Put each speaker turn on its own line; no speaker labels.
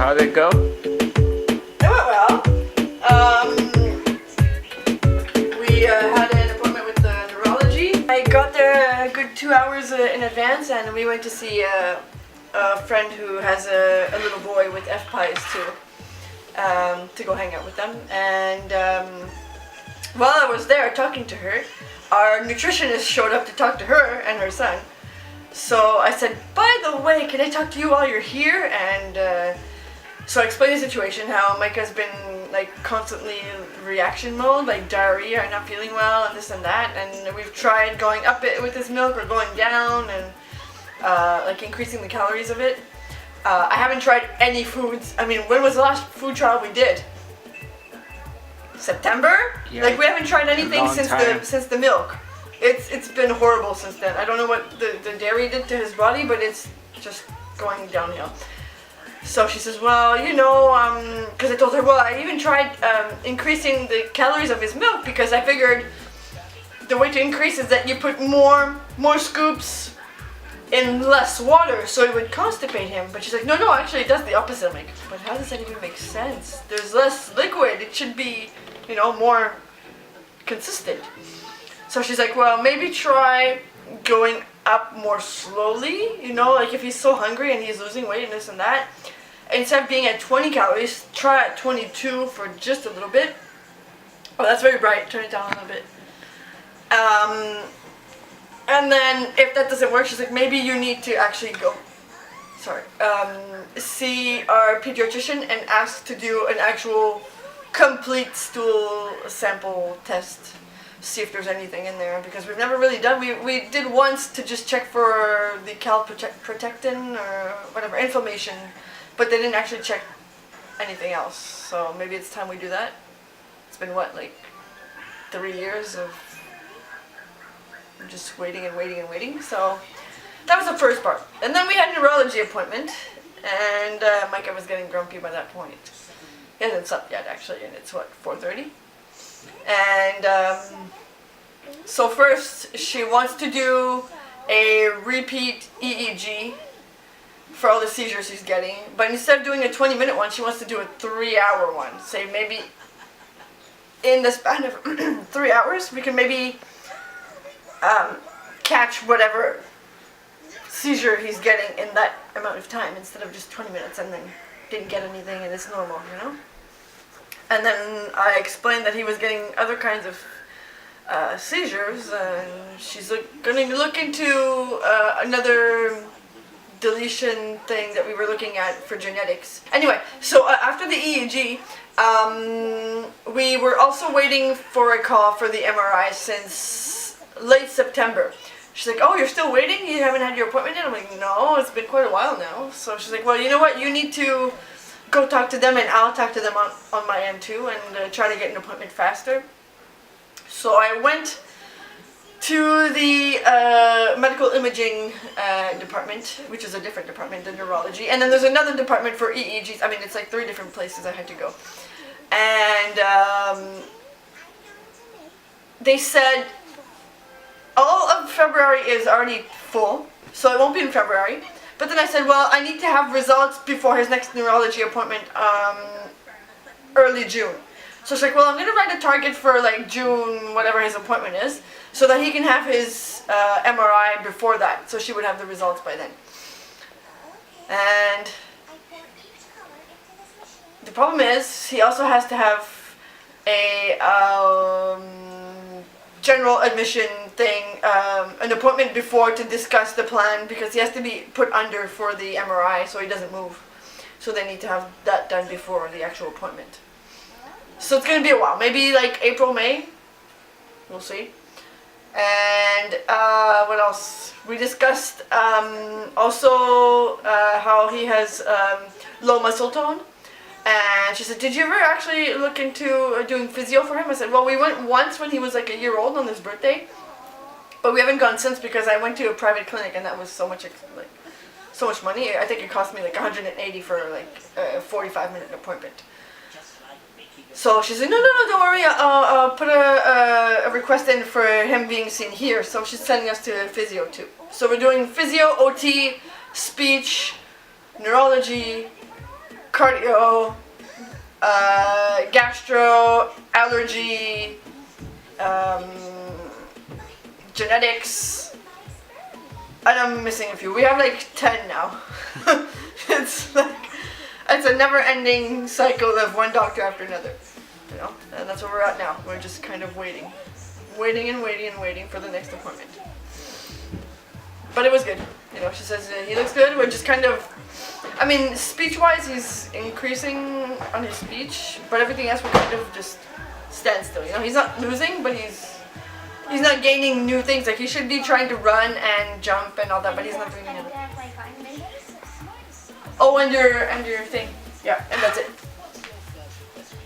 how'd it go?
It went well. We had an appointment with the neurology. I got there a good 2 hours in advance, and we went to see a friend who has a little boy with FPIES too, to go hang out with them. And while I was there talking to her, our nutritionist showed up to talk to her and her son. So I said, by the way, can I talk to you while you're here? And so I explained the situation, how Micah's been like constantly reaction mode, like diarrhea, I'm not feeling well, and this and that. And we've tried going up it with his milk or going down, and like increasing the calories of it. I haven't tried any foods. I mean, when was the last food trial we did? September?
Yeah,
like we haven't tried anything since the milk. It's been horrible since then. I don't know what the dairy did to his body, but it's just going downhill. So she says, well, you know, because I told her, well, I even tried increasing the calories of his milk, because I figured the way to increase is that you put more scoops in less water, so it would constipate him. But she's like, no, actually it does the opposite. I'm like, but how does that even make sense? There's less liquid. It should be, you know, more consistent. So she's like, well, maybe try going up more slowly, you know, like if he's so hungry and he's losing weight and this and that, instead of being at 20 calories, try at 22 for just a little bit. Oh, that's very bright. Turn it down a little bit. And then if that doesn't work, she's like, maybe you need to actually go, see our pediatrician and ask to do an actual complete stool sample test. See if there's anything in there, because we've never really done. We did once to just check for the calprotectin or whatever inflammation, but they didn't actually check anything else. So maybe it's time we do that. It's been what, like 3 years of just waiting and waiting and waiting. So that was the first part. And then we had a neurology appointment, and Micah was getting grumpy by that point. He hasn't slept yet actually, and it's what, 4:30. And so first she wants to do a repeat EEG for all the seizures he's getting, but instead of doing a 20-minute one, she wants to do a 3-hour one. Say maybe in the span of 3 hours we can maybe catch whatever seizure he's getting in that amount of time, instead of just 20 minutes and then didn't get anything and it's normal, you know? And then I explained that he was getting other kinds of seizures, and she's going to look into another deletion thing that we were looking at for genetics. Anyway, so after the EEG, we were also waiting for a call for the MRI since late September. She's like, oh, you're still waiting? You haven't had your appointment yet? I'm like, no, it's been quite a while now. So she's like, well, you know what, you need to go talk to them, and I'll talk to them on my end too, and try to get an appointment faster. So I went to the medical imaging department, which is a different department than neurology, and then there's another department for EEGs. I mean, it's like 3 different places I had to go. And they said all of February is already full, so it won't be in February. But then I said, well, I need to have results before his next neurology appointment, early June. So she's like, well, I'm going to write a target for like June, whatever his appointment is, so that he can have his MRI before that, so she would have the results by then. And the problem is, he also has to have a general admission thing, an appointment before to discuss the plan, because he has to be put under for the MRI so he doesn't move. So they need to have that done before the actual appointment. So it's going to be a while, maybe like April, May, we'll see. And what else? We discussed also how he has low muscle tone. And she said, did you ever actually look into doing physio for him? I said, well, we went once when he was like a year old on his birthday, but we haven't gone since, because I went to a private clinic and that was so much money. I think it cost me like $180 for like a 45-minute appointment. So she said, no, don't worry, I'll put a request in for him being seen here. So she's sending us to physio too. So we're doing physio, OT, speech, neurology, cardio, gastro, allergy, genetics, and I'm missing a few. We have like 10 now. It's a never-ending cycle of one doctor after another, you know, and that's where we're at now. We're just kind of waiting for the next appointment. But it was good, you know. She says he looks good. We're just kind of, I mean, speech-wise, he's increasing on his speech, but everything else will kind of just stand still. You know, he's not losing, but he's not gaining new things. Like, he should be trying to run and jump and all that, but he's not doing any of it. Oh, and your thing. Yeah, and that's it.